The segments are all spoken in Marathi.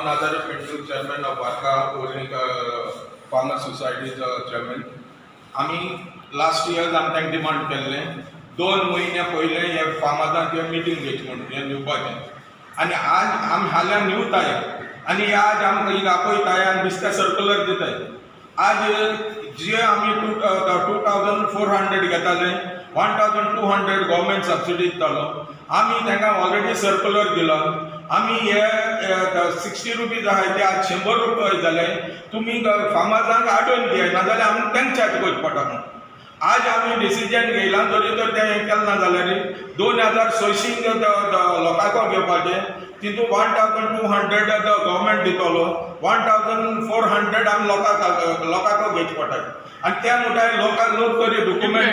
Ram Nadar Pinto, chairman of Varka Organic Farmer Society's chairman. आम्ही लास्ट इयर आमकां डिमांड केल्ले 2 म्हयने पयले हे फार्माजांचे मिटींग घेवची म्हणून हे दिवपाचें आनी आज आमी हाल्यार निवताय आनी आज आमकां हिंगा आपयताय आनी बिस्ते सर्कुलर दिताय. आज जे आमी 2400 घेताले 1200 गव्हर्मेंट सबसिडी दितालो आमी तांकां ऑलरेडी सर्कुलर दिलो. आमी हे 60 रुपीज आहाय ते आज 100 रुपये जाले. तुमी फार्माजांक आडोवन दियाय नाजाल्यार आमी तांकां चार्ज करचें पडटा म्हणून आज आमी डिसिजन घेयला. जरी तर तें हें केलें ना जाल्यार 2600 लोकांको घेवपाचें तितून 1200 गव्हर्मेंट दितलो 1400 आमी लोकांको घेवचें पडटा आनी त्या मुठार लोक तरी डॉक्युमेंट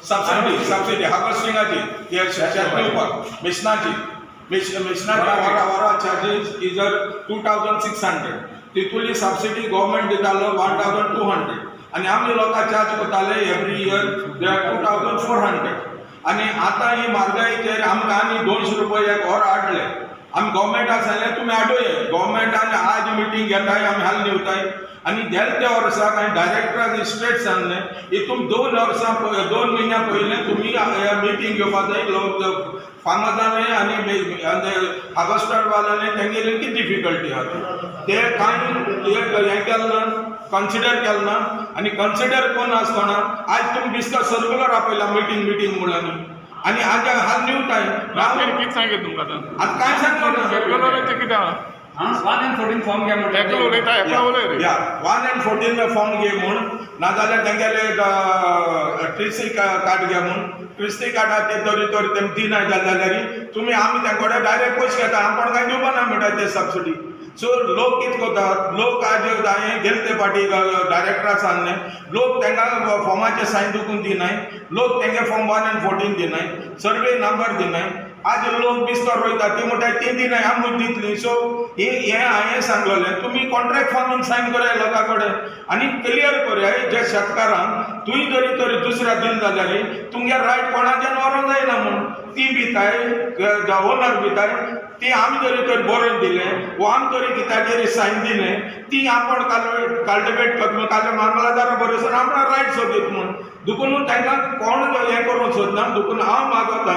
सबसिडी हार्वेस्टिंगाची ते शेत घेवपाक मिशनाची वरा चार्जीस इजर 2600 तितूली सबसिडी गव्हर्मेंट दितालो 1200 आनी आमी लोकांक चार्ज करताले एवरी इयर 2400 आनी आतां ही म्हारगायेचेर आमकां आनी 200 रुपया एक और हाडले. आमी गव्हर्मेंटाक सांगलें तुमी हाडूये. गव्हर्मेंटान आज मिटींग घेताय आमी हाल निवताय आनी गेल्या वर्साक हांवें डायरेक्टराक स्ट्रेट सांगलें हितून 2 म्हयन्या पयलें तुमी मिटींग घेवपाक जाय. फार्माजांनी आनी हार्वेस्टरवाल्यांनी तेंगेली कितें डिफिकल्टी आहा ते कांय हें केलें ना कन्सिडर केलें ना आनी कन्सिडर कोन्न आसतना आज तुमी दिसता सर्कुलर आपयला मिटींग म्हणून आनी आज हाल निवताय. कितें सांगितलें तुमकां आतां कांय सांगलें सर्कुलराचें कितें आहा 1 and 14 फॉर्म घे म्हणून एकलो उलयता एकलो उलय रे 1 and 14 फॉर्म घे म्हूण नाजाल्यार तेंगेले ट्रिसी कार्ड घे म्हूण ट्रिसी कार्डा ते तरी तेम दिनाय जाल्यार तुमी आमी तेंकोडे डायरेक्ट पयशे घेता आमकोण कांय दिवपा ना म्हणटा ते सबसिडी. सो लोक कितें करतात लोक आज हांवें गेले ते फाटी डायरेक्टरा सांगलें लोक तांकां फॉर्माचे सायन दुखून दिनाय लोक तेंगे फॉर्म 1 and 14 दिनाय सर्वे नंबर दिनाय. आज लोक बिस्तर रोयता ती म्हणटा ती दिनाय आमूच दितली. सो हें हांवें सांगलोलें तुमी कॉन्ट्रॅक्ट फॉर्मीन सायन कराय लोकां कडेन आनी क्लियर कराय जे शेतकारांक तुवें जरी तरी दुसऱ्या दिल जाल्यार तुमगे रायट कोणाच्यान व्हरोंक जायना म्हणून ती भिताय ओनर भिताय ती आमी जरी तर बरोवन दिलें वो आमी तरी कित्याचेर सायन दिलें ती आपण कल्टिवेट करता काल मामलादारा बरोबर आपणा रायट सोदीत म्हूण दुखून तांकां कोण हें करूंक सोदना. दुखून हांव मागता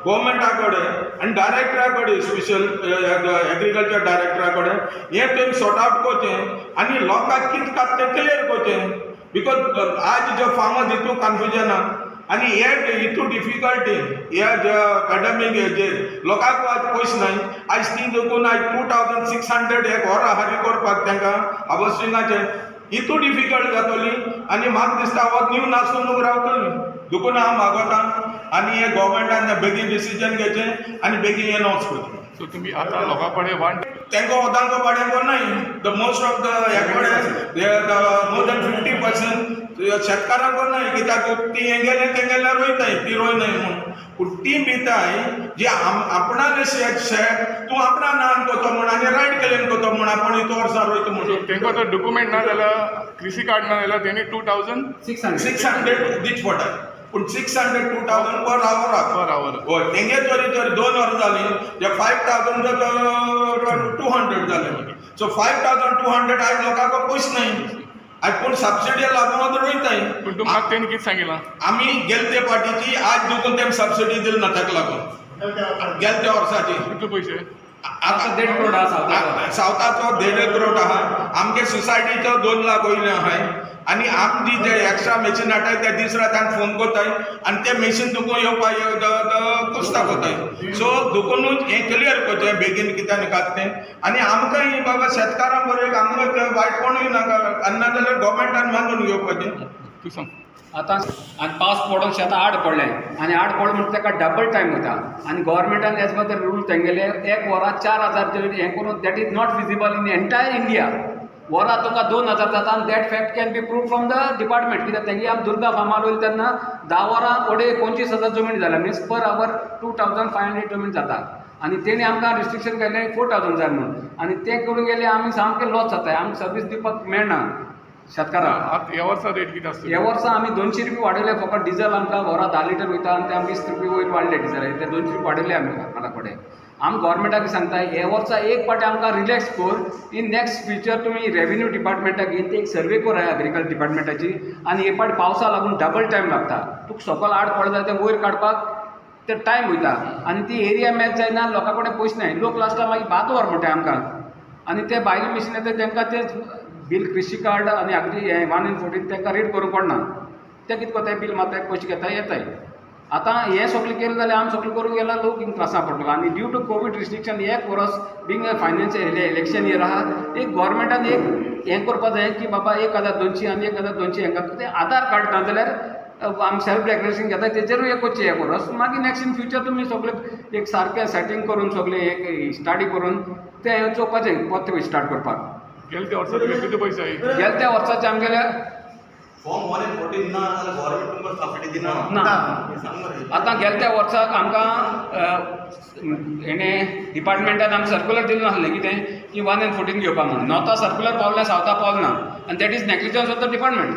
गव्हर्मेंटा कडेन आनी डायरेक्टरा कडेन स्पेशल एग्रीकल्चर डायरेक्टरा कडेन हें तुमी सॉर्ट आवट करचें आनी लोकांक कितें कात तें क्लियर करचें. बिकॉज आज जो फार्मर्स हितून कन्फ्युजन आहा आनी हे हितू डिफिकल्टी हे पॅडमिक हेजेर लोकांक आज पयशे नाय. आज ती देखून आज 2600 एक और हारी करपाक तांकां हार्वेस्टिंगाचे हितू डिफिकल्ट जातली आनी म्हाका दिसता हो न्यू नासून रावतली. देखून हांव मागता आनी हे गव्हर्मेंटान बेगीन डिसिजन घेवचें आनी बेगीन हें नॉच करचें. सो तुमी आतां लोकां कडेन तेंको ओदांको पाड्यां कोन्नाय द मोस्ट ऑफ द हेकडे मोर दॅन 50% शेतकारांक कोन्नाय कित्याक ती हें गेलें तेंगेल्यार रोयताय ती रोयनाय म्हणून पूण ती भिताय जे आपणाले शेत तूं आपणा नान करतो म्हूण आनी रायट क्लेम करतो म्हूण आपण इतू वर्सां रोयता म्हणून तेंका जर डॉक्युमेंट ना जाल्यार कृषी कार्ड ना जाल्यार तेणी 2600 दिवचे पडटा. पूण 600 2000 पर आवर हय तेंगे तरी 2 वर जाली जे 5200 जाले. सो 5200 आज लोकांक पयशे नाय आज पूण सबसिडी लागून रोयताय. पूण तुमकां तेणी कितें सांगिलां आमी गेले ते फाटीची आज दुखून तेम सबसिडी दिली ना ताका लागून गेले त्या वर्साची कितले पयशे आतां 1.5 करोड आहा सावथाचो 1.5 करोड आहा आमगे सोसायटीचो 2 लाख वयले आहाय आनी आमची जे एक्स्ट्रा मेशीन हाडटाय त्या दिसरा तांकां फोन करताय आनी ते मेशीन तुका येवपाक कुस्ता करताय. सो दुखूनच हें क्लियर करचें बेगीन कित्यान कात तें आनी आमकां ही बाबा शेतकारां बरें आमकां वायट कोणूय नाका आनी नाजाल्यार गव्हर्मेंटान मागून घेवपाचें. तूं सांग आतां आनी पावस पडोंक शेतां आड पडलें आनी आड पडलें म्हणटा ताका डबल टायम वता आनी गव्हर्मेंटान एज पर द रूल तेंगेले 1 वरां 4000 हें करून that is not visible in entire India. वरां तुका 2000 जाता आनी that fact can be prove from the department कित्याक तेंगे आमी दुर्गा फार्मार वयले तेन्ना 10 वरां ओडे 25,000 जमीन जाल्या मिन्स पर आवर 2500 जमीन जाता आनी तेणी आमकां रिस्ट्रिक्शन केलें 4000 जाय म्हणून आनी तें करून गेले आमी सामकें लॉस जाताय आमकां सर्वीस दिवपाक मेळना शेतकारांक. ह्या वर्सा रेट कितें आसता ह्या वर्सा आमी 200 रुपया वाडयले फकत डिझल आमकां वरां 10 लिटर वयता आनी ते आमी 20 रुपया वयर वाडले डिझल ते 200 रुपया वाडयले आमी घरा कडेन आम गव्हर्मेंटाक सांगता हे वर्सा एक पाटी आमकां रिलॅक्स कर इन नेक्स्ट फ्युचर तुमी रेव्हेन्यू डिपार्टमेंटाक घेवन ती एक सर्वे कर एग्रीकल्चर डिपार्टमेंटाची आनी हे पाटी पावसा लागून डबल टायम लागता तुका सकयल आड पडले जाल्यार तें वयर काडपाक ते टायम वयता आनी ती एरिया मॅच जायना लोकां कडेन पयशे नाय लोक लास्टाक मागीर भात व्हर म्हणटा आमकां आनी ते भायले मशीन येता तांकां ते बील कृषी कार्ड आनी अगदी हे 1 in 14 तांकां रीड करूंक पडना ते कितें कोताय बील मारताय पयशे घेताय येताय आतां हें सगळें केलें जाल्यार आमी सगळें करूंक गेल्यार लोक हिंग त्रासां पडटलो आनी ड्यू टू कोवीड रिस्ट्रिक्शन एक वर्स being a financial election year आहा एक गव्हर्मेंटान एक हें करपाक जाय की बाबा 1200 आनी 1200 हांकां कितें आधार कार्ड ना जाल्यार आमी सेल्फ डेक्लेरेशन घेताय तेजेरूय एक हें करस मागीर नेक्स्ट इन फ्युचर तुमी सगळें एक सारकें सेटींग करून सगळें एक स्टडी करून तें चोवपाचें परते स्टार्ट करपाक गेल्या त्या वर्सा तुगे किती पयशे आई गेल्या त्या वर्साचे आमगेले फॉर्म 1 in 14 ना जाल्यार गव्हर्मेंट तुमकां सबसिडी दिना ना सांग मरे आतां गेल्या त्या वर्साक आमकां हेणे डिपार्टमेंटान आमकां सर्क्युलर दिलें नासलें कितें की 1 in 14 घेवपाक म्हणून नॉर्था सर्क्युलर पावलें सावथा पावलें ना आनी that is negligence of the department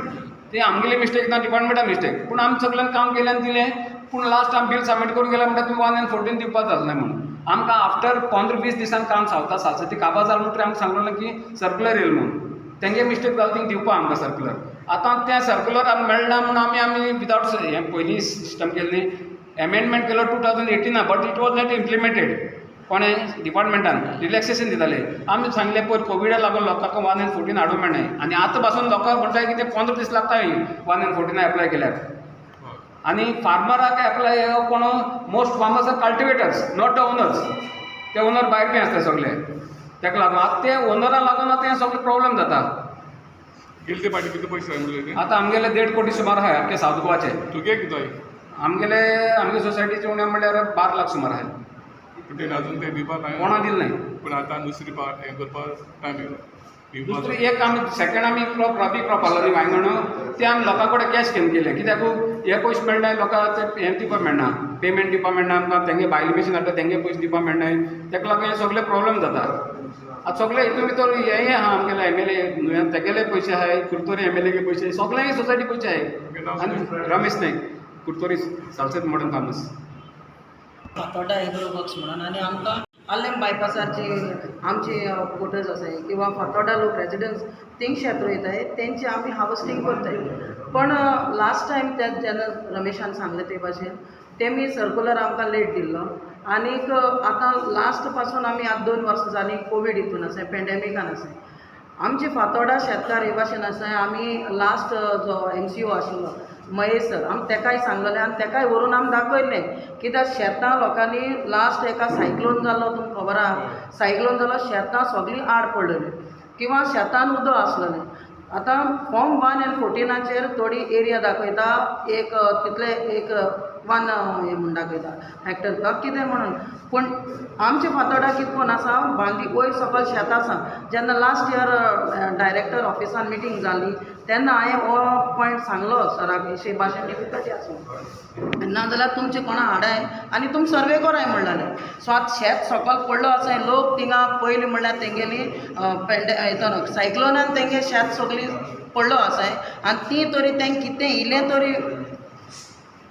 ते आमगेली मिस्टेक ना डिपार्टमेंटा मिस्टेक पूण आमी सगळ्यांक काम केलें आनी दिलें पूण लास्ट आमी बिल सबमीट करूंक गेले म्हणटा तुमी 1 in 14 दिवपाक जालें म्हणून आमकां आफ्टर 15-20 दिसान काम सावता सातशे ती काबार जालें म्हणटरी आमकां सांगलें की सर्क्युलर येयलो म्हणून तेंगे मिस्टेक जाली थिंग दिवपा आमकां सर्क्युलर आतां त्या सर्क्युलर आमकां मेळना म्हणून आमी विदावट हें पयलीं सिस्टम केल्ली एमेंडमेंट केलो 2018 but it was not implemented कोणें डिपार्टमेंटान रिलॅक्सेशन दिताले आमी सांगलें पयर कोविडा लागून लोकांक 1 in 14 हाडूंक मेळनाय आनी आतां पासून लोकांक म्हणटाय की ते 15 दीस लागता 1 in 14 एप्लाय केल्यार आनी फार्मराक एप्लाय कोण most farmers are cultivators not the owners ते ओनर भायर बी आसता सगळे ताका लागून आतां ते ओनराक लागून आतां हें सगळें प्रॉब्लेम जाता गेल्या ते पाटी किती पयशे जाय म्हणले आतां आमगेले 1.5 कोटी सुमार आहाय आख्खे सावथ गोवाचे तुगे किती जाय आमगे सोसायटीचे उणें म्हणल्यार 12 लाख सुमार आहाय पूण ते अजून ते दिवपाक कोणा दिलें नाही पूण आतां दुसरी पार्ट हें करपाक टायम येयलो दुसरी एक आमी सेकंड आमी क्रॉप रबी क्रॉप आहलो न्ही वांयगण ते आमी लोकां कडेन कॅश घेवन केले कित्याक हे पयशे मेळनाय लोकां ते हें दिवपाक मेळना पेमेंट दिवपाक मेळना आमकां तेंगे भायले मशीन हाडटा तेंगे पयशे दिवपाक मेळनाय ताका लागून हे सगळे प्रॉब्लेम जाता आतां सगळे हितून भितर हेंय आहा आमगेले MLA तेगेले पयशे आहाय कुर्तोरी MLA गे पयशे सगळ्यांक सोसायटी पयशे आहाय आनी Ramesh Nayak Curtorim Salcete modern farmers Fatorda agro works म्हणून आनी आमकां आल्लेम बायपासाचे आमचे कोटर्स आसाय किंवा फातोड्डा लोक रेजिडंट्स थिंग शेत रोयताय तेंचे आमी हार्वेस्टिंग करताय पण लास्ट टायम ते जेन्ना रमेशान सांगलें ते भाशेन तेमी सर्क्युलर आमकां लेट दिल्लो आनीक आतां लास्ट पासून आमी आतां 2 वर्सां जालीं कोवीड हितून आसाय पेंडेमिकान आसाय आमचे फातोड्डा शेतकार हे भाशेन आसाय आमी लास्ट जो MCO आशिल्लो महेश सर आमी तेकाय सांगलेलें आनी तेकाय व्हरून आमी दाखयल्लें कित्याक शेतां लोकांनी लास्ट एका सायक्लोन जालो तुमकां खबर आहा सायक्लोन जालो शेतां सगळीं आड पडलेलीं किंवा शेतान उदक आसलेलें आतां फॉर्म 1 in 14 थोडी एरिया दाखयता एक तितले एक 1 हें म्हण दाखयता हेक्टर कितें म्हणून पूण आमचे फातोड्डा कितकोन आसा बांदी वयर सकयल शेतां आसा जेन्ना लास्ट इयर डायरेक्टर ऑफिसान मिटींग जाली तेन्ना हांवें हो पॉयंट सांगलो सराक अशे भाशेन डिफिकल्टी आसूं ना जाल्यार तुमचे कोणा हाडाय आनी तुमी सर्वे कराय म्हणलें सो आतां शेत सकयल पडलो आसा लोक थिंगा पयलीं म्हणल्यार तेंगेली हितून सायक्लोनान तेंगे शेत सगळी पडलो आसाय आनी ती तरी तेंक कितें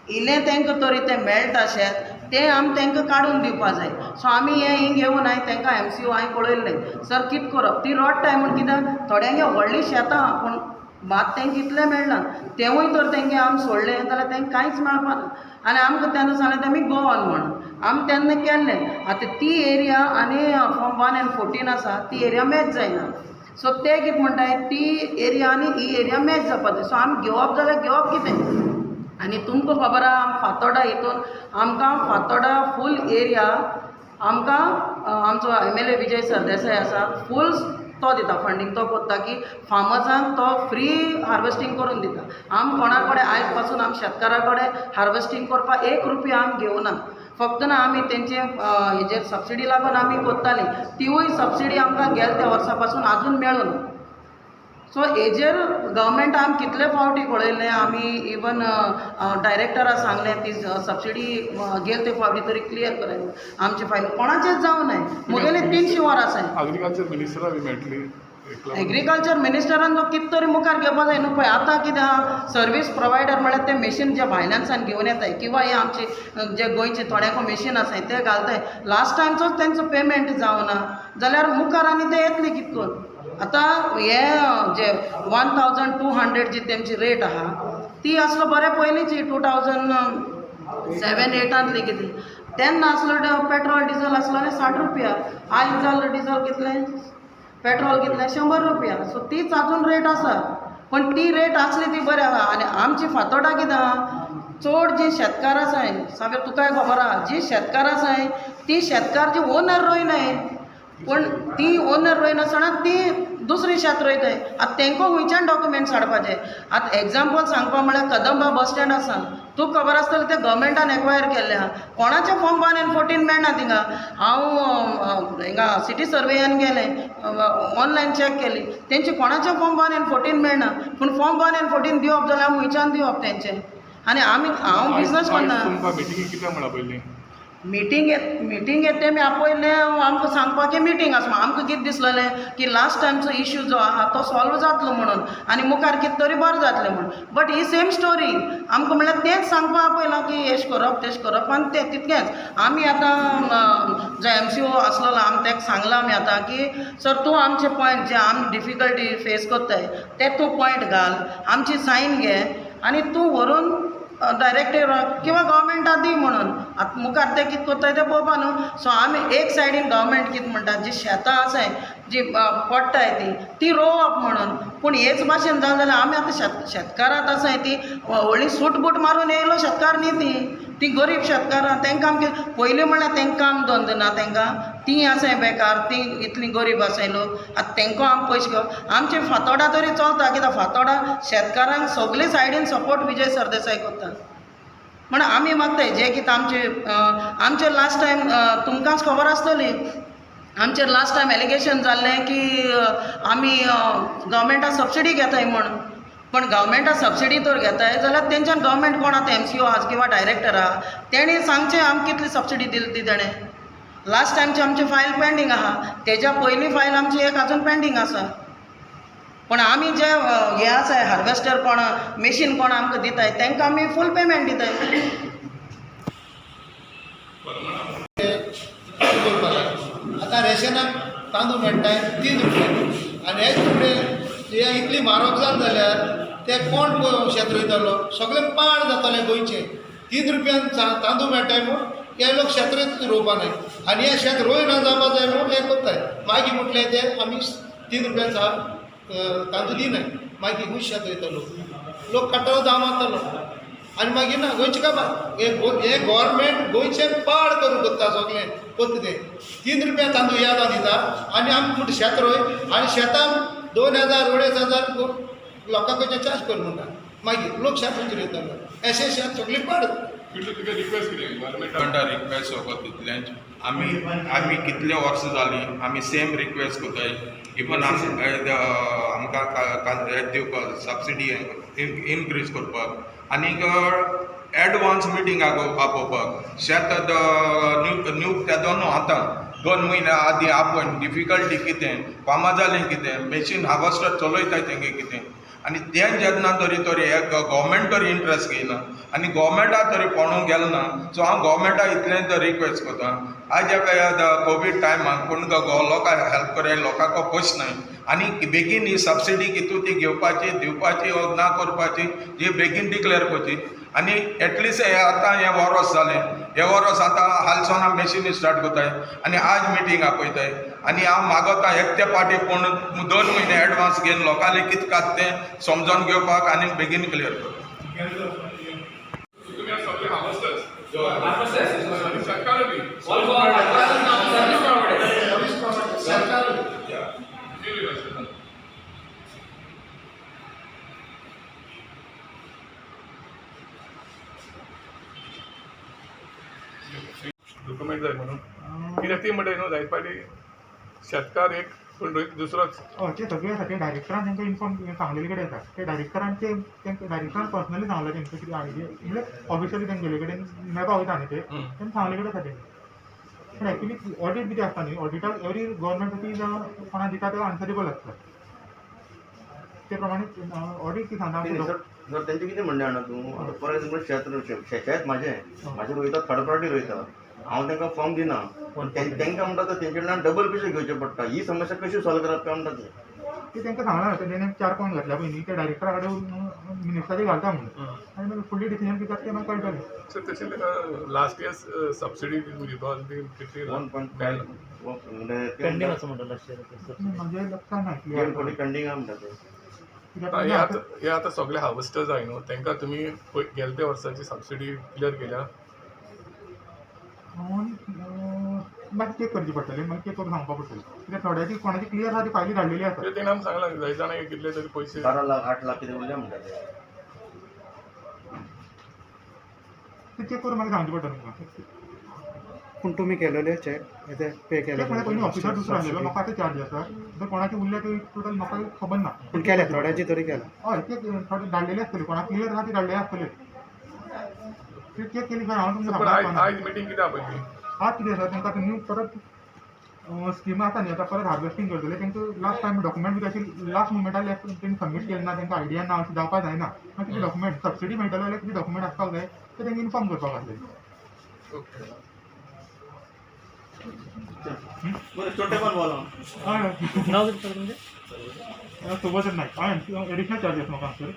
इल्लें तेंकां तरी तें मेळटा शेत तें आमी तेंकां काडून दिवपाक जाय सो आमी हें हिंग घेवन हांवें तेंकां MCO हांवें कळयल्लें सर कितें करप ती रोडटाय म्हण कित्याक थोड्यांगे व्हडलीं शेतां पूण भात तेंकां इतलें मेळना तेवूय तर तेंगे आमी सोडलें जाल्यार तेंकां कांयच मेळपा ना आनी आमकां तेन्ना सांगलें तेमी गोवन म्हणून आमी तेन्ना केल्लें आतां ती एरिया आनी फॉर्म 1 in 14 आसा ती एरिया मॅच जायना सो ते कितें म्हणटाय ती एरिया आनी ही एरिया मॅच जावपा जाय सो आमी घेवप जाल्यार घेवप कितें आनी तुमकां खबर आहा फातोड्डा हितून आमकां फातोड्डा फूल एरिया आमकां आमचो MLA विजय सरदेसाय आसा फूल तो दिता फंडींग तो कोत्ता की फार्मर्सांक तो फ्री हार्वेस्टिंग करून दिता आमी कोणा कडेन आयज पासून आमी शेतकारा कडेन हार्वेस्टिंग करपाक 1 रुपया आमी घेवना फक्त ना आमी तेंचे हेजेर सबसिडी लागून आमी कोत्तालीं तिवूय सबसिडी आमकां गेल्या त्या वर्सा पासून आजून मेळूं ना सो हेजेर गव्हर्मेंट आमी कितले फावटी कळयलें आमी इवन डायरेक्टराक सांगलें ती सबसिडी गेल ते फावटी तरी क्लियर कराय आमचे फायल कोणाचेच जावं नाय मुगेले 300 वरां आसाय एग्रीकल्चर मिनिस्टरा बी मेळटली एग्रीकल्चर मिनिस्टरान जो कितें तरी मुखार घेवपा जाय न्हू पळय. आतां कितें आहा, सर्वीस प्रोवायडर म्हळ्यार ते मशीन जे भायल्यानसान घेवन येताय किंवा हे आमचे जे गोंयचे थोड्याको मशीन आसाय ते घालताय. लास्ट टायमचोच तेंचो पेमेंट जावना जाल्यार मुखार आनी ते येतले कितकोन. आतां हे जे 1200 जी तेंची रेट आहा ती आसलो बरे पयलींची 2007-8 कितें तेन्ना आसलो पेट्रोल डिझल आसलो 60 रुपया. आज जालो डिझल कितलें, पेट्रोल कितलें 100 रुपया. सो तीच अजून रेट आसा. पण ती रेट आसली ती बरी आहा. आनी आमची फातोर्डा कितें आहा, चड जी शेतकार आसाय सागळे तुकाय खबर आहा, जी शेतकार आसाय ती शेतकार जी ओनर रोयनाय, पण ती ओनर रोयनासतना ती दुसरी शेत रोयताय. आतां तेंको खंयच्यान डॉक्युमेंट्स हाडपाचे. आतां एग्जाम्पल सांगपा म्हळ्यार कदंबा बस स्टँड आसा, तुका खबर आसतलें तें गव्हर्मेंटान एक्वायर केल्लें आहा. कोणाचें फॉर्म 1 and 14 मेळना थिंगा. हांव हिंगा सिटी सर्वेयान गेलें, ऑनलायन चॅक केली, तेंचे कोणाचें फॉर्म 1 and 14 मेळना. पूण फॉर्म 1 and 14 दिवप जाल्यार हांव खंयच्यान दिवप तेंचें. आनी हांव बिजनस करना. तुमकां मिटिंगेक कितें म्हणा पयलीं मिटींग येत तेमी आपयलें आमकां सांगपाचें मिटींग आसा. आमकां कितें दिसलेलें की लास्ट टायमचो इश्यू जो आहा तो सॉल्व जातलो म्हणून आनी मुखार कितें तरी बरें जातलें म्हणून. बट ही सेम स्टोरी आमकां म्हणल्यार तेंच सांगपा आपयलां की एश करप तेश करप. आनी तें तितकेंच आमी आतां जो MCO आसलोलो आमी ताका सांगलां आमी आतां की सर तूं आमचे पॉयंट जे आमी डिफिकल्टी फेस करताय ते तूं पॉयंट घाल, आमची सायन घे आनी तूं व्हरून डायरेक्टर किंवा गव्हर्मेंटाक दी म्हणून. आतां मुखार ते कितें करताय तें पळोवपा न्हू. सो आमी एक सायडीन गव्हर्मेंट कितें म्हणटा, जी शेतां आसाय जी पडटाय ती रोवप म्हणून. पूण हेच भाशेन जालें जाल्यार आमी आतां शेतकारांत आसाय ती व्हडली सूटबूट मारून येयलो शेतकार न्ही ती गरीब शेतकारां. तांकां आमचे पयलीं म्हळ्यार तांकां काम धंदो ना, तांकां ती आसाय बेकार, ती इतली गरीब आसाय लोक. आतां तांकां आमी पयशे घेवप. आमचे फातोर्डा तरी चलता कित्याक फातोर्डा शेतकारांक सगळे सायडीन सपोर्ट विजय सरदेसाय करता. म्हण आमी मागताय जे कितें आमचे लास्ट टायम तुमकांच खबर आसतली, आमचेर लास्ट टायम एलिगेशन जाल्लें की आमी गव्हर्मेंटा सबसिडी घेताय म्हण. पण गव्हर्मेंटा सबसिडी तर घेताय जाल्यार तेंच्यान गव्हर्मेंट कोण आतां MCO आहा किंवा डायरेक्टर आहा तेणी सांगचें आमकां कितली सबसिडी दिली ती तेणें. लास्ट टायमची आमची फायल पेंडींग आहा, तेज्या पयली फायल आमची एक अजून पेंडींग आसा. पण आमी जे हे आसाय हार्वेस्टर कोण मशीन कोण आमकां दिताय तांकां आमी फूल पेमेंट दिताय. आतां रेशनाक तांदूळ मेळटाय 3 रुपया आनी हेच फुडें हे इतली म्हारग जाल जाल्यार ते कोण शेत रोयतलो, सगळें पाड जातलें गोंयचें. 3 रुपयान तांदूळ मेळटाय म्हूण हे लोक शेत रोवपा नाय आनी हे शेत रोयना जावपा जाय म्हणून हे करताय. मागीर म्हटलें ते आमी 3 रुपयान तांदूळ दिनाय, मागीर खूब शेत रोयतलो, लोक काडटलो दाम मारतलो आनी मागीर ना गोंयचे काबार. हे गव्हर्मेंट गोंयचें पाड करून करता सगळें पद्दतीन. 3 रुपया तांदूळ याद दिता आनी आमी म्हणटा शेत रोय आनी शेतान 2000-2500 लोकां कडच्यान चार्ज कर म्हणटा. मागीर लोक शेत रोयतलो अशें शेत सगळें पाड. तुका रिक्वेस्ट कितें गव्हर्मेंटा रिक्वेस्ट होको तितलेंच. आमी कितले वर्सां जालीं आमी सेम रिक्वेस्ट कोताय. इवन आमकां हें दिवपाक सबसिडी इनक्रीज करपाक आनीक एडवान्स मिटींग आपोवपाक. शेत न्यूक तेदो न्हू आतां 2 म्हयने आदीं आपोवन डिफिकल्टी कितें, फार्मां जालें कितें, मशीन हार्वेस्टर चलयताय तेंगे कितें. आनी तें जेन्ना तरी गव्हर्मेंट तरी इंट्रस्ट घेयना आनी गव्हर्मेंटा तरी पळोवंक गेलो ना. सो हांव गव्हर्मेंटा इतलें तर रिक्वेस्ट कोता, आज कोवीड टायमाक कोण लोकांक हेल्प कराय लोकांक पयशे नाय आनी बेगीन ही सबसिडी कितू ती घेवपाची दिवपाची वा ना करपाची ही बेगीन डिक्लेअर करची. आनी एटलिस्ट हे आतां हे वरोस जालें, हे वरोस आतां हालसोना मशीन स्टार्ट कोताय आनी आज मिटींग आपयताय. आनी हांव मागोता एकटे पाटी पूण 2 म्हयने एडवान्स घेवन लोकांनी कितें कात तें समजोन घेवपाक आनी बेगीन क्लियर करपाक. तुमी सगळे हार्वेस्टर्स आनी शेतकार बी डॉक्युमेंट जाय म्हणून कित्याक ती म्हणटा न्हू जायत पाटी शेतकार एक पूण दुसरोच. ते सगळे आसा ते डायरेक्टरान तांकां इन्फॉर्म सांगलेले कडेन आसा. ते डायरेक्टरान डायरेक्टरान पर्सनली सांगलें तेंकां कितें आयडिया म्हणजे ऑफिशियली तेंगेले कडेन मेळपा वयता न्ही ते तेन्ना सांगले कडेन आसा ते. पूण एक्चुली ऑडीट कितें आसता न्ही, ऑडिटाक एवरी गव्हर्मेंट ऑफीस कोणा दिता तेका आन्सरेबल आसता. ते प्रमाणे ऑडिट ती सांगता नाही, सर सर त्यांचे किती म्हणणे आणा तूं आतां फॉर एक्झाम्पल शेत म्हाजे रोयता थर्ड पार्टी रोयता हांव तांकां फॉर्म दिना पण तांकां म्हणटा तर तेंचे कडल्यान डबल पयशे घेवचे पडटा ही समस्या कशी सॉल्व करप काय म्हणटा ते तांकां सांगला तेणें 4 पॉयंट घातल्या पयलीं ते डायरेक्टरा कडेन मिनिस्टराचे घालता म्हणून आनी मागीर फुडली डिसिजन कित्याक तें म्हाका कळटलें. सर तशें ताका लास्ट इयर सबसिडी दिवपा कितली 1.5 पेंडिंग असं म्हणतात लास्ट म्हणजे लक्षात नाही क्लियर कोणी पेंडिंग आहा म्हणटा ते कित्याक हे आतां सगळे हार्वेस्टर जाय न्हू तांकां तुमी गेल्या त्या वर्साची सबसिडी क्लियर केल्या. मागीर चेक करची पडटली मागीर चेक करून सांगपा पडटली कित्याक थोड्याची कोणाची क्लियर आहा ती फायली धाडलेली आसा तेणें आमकां सांगलां जाय जाणांक कितले तरी पयशे 12 लाख 8 लाख कितें उरल्या म्हणटा ते ते चेक करून मागीर सांगचे पडटलें तुमकां. पूण तुमी केलेले चॅक पे चेक म्हणजे पयलीं ऑफिसर दुसरो आसलेलो म्हाका आतां चार्ज आसा जर कोणाचे उरले ते टोटल म्हाका खबर ना. पूण केले थोड्याची तरी केला हय चेक थोडे धाडलेले आसतले कोणाक क्लियर आहा ती धाडलेले आसतले ते चेक केली काय हांव तुमकां पण सांगपाक आयज मिटींग कित्याक आपयली आज कितें आसा तांकां न्यू परत स्किमा आसा न्ही आतां परत हार्वेस्टिंग करतले तांकां लास्ट टायम डॉक्युमेंट बी तशी लास्ट मुमेंटार तेंणी सबमीट केले ना तांकां आयडिया ना अशें जावपाक जायना मागीर कितें डॉक्युमेंट सबसिडी मेळटलो जाल्यार कितें डॉक्युमेंट आसपाक जाय ते तांकां इन्फॉर्म करपाक आसले. बरें छोटे पण बोला हय नाव कितें तुमचें सोबतच नाही हय एडिशनल चार्जीस म्हाका सर